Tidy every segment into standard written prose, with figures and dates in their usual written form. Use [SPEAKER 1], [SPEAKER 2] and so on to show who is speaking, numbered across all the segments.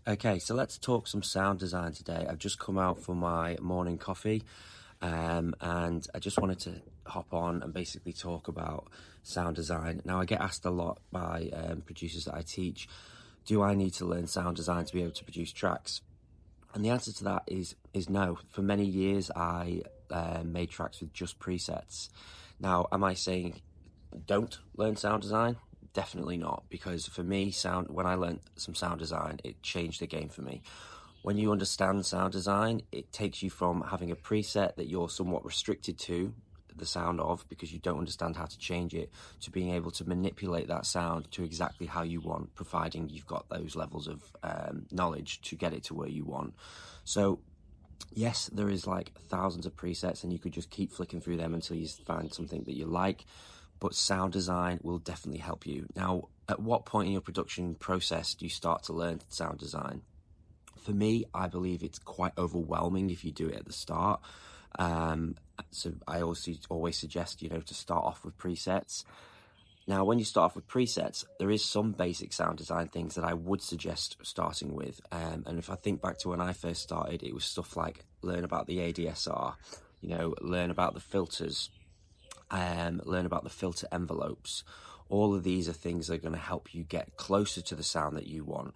[SPEAKER 1] Okay, so let's talk some sound design today. I've just come out for my morning coffee, and I just wanted to hop on and basically talk about sound design. Now, I get asked a lot by producers that I teach, do I need to learn sound design to be able to produce tracks? And the answer to that is no. For many years, I made tracks with just presets. Now, am I saying don't learn sound design? Definitely not, because for me, when I learned some sound design, it changed the game for me. When you understand sound design, it takes you from having a preset that you're somewhat restricted to the sound of because you don't understand how to change it, to being able to manipulate that sound to exactly how you want, providing you've got those levels of knowledge to get it to where you want. So yes, there is like thousands of presets and you could just keep flicking through them until you find something that you like, but sound design will definitely help you. Now, at what point in your production process do you start to learn sound design? For me, I believe it's quite overwhelming if you do it at the start. So I always suggest, to start off with presets. Now, when you start off with presets, there is some basic sound design things that I would suggest starting with. And if I think back to when I first started, it was stuff like learn about the ADSR, learn about the filters, learn about the filter envelopes. All of these are things that are going to help you get closer to the sound that you want.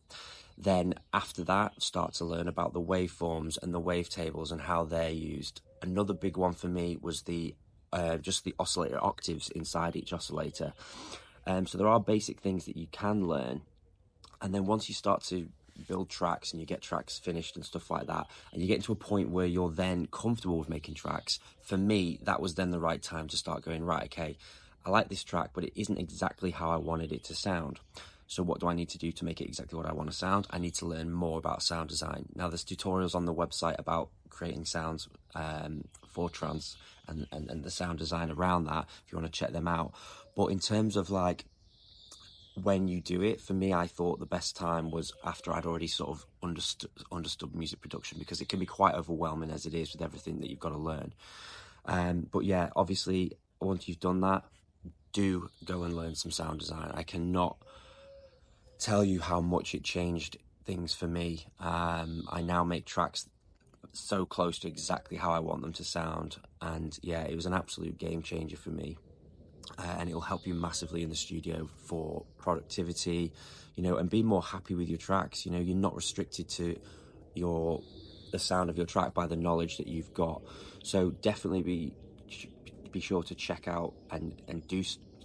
[SPEAKER 1] Then after that, start to learn about the waveforms and the wavetables and how they're used. Another big one for me was just the oscillator octaves inside each oscillator. So there are basic things that you can learn. And then once you start to build tracks and you get tracks finished and stuff like that, and you get to a point where you're then comfortable with making tracks, for me, that was then the right time to start going, right, okay, I like this track, but it isn't exactly how I wanted it to sound. So what do I need to do to make it exactly what I want to sound? I need to learn more about sound design. Now, there's tutorials on the website about creating sounds for trance and the sound design around that, if you want to check them out. But in terms of like when you do it, for me, I thought the best time was after I'd already sort of understood music production, because it can be quite overwhelming as it is with everything that you've got to learn. But yeah, obviously, once you've done that, do go and learn some sound design. I cannot tell you how much it changed things for me. I now make tracks so close to exactly how I want them to sound, and yeah, it was an absolute game changer for me. And it'll help you massively in the studio for productivity, and be more happy with your tracks. You're not restricted to the sound of your track by the knowledge that you've got. So definitely be sure to check out and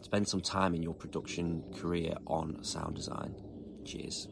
[SPEAKER 1] spend some time in your production career on sound design. Cheers.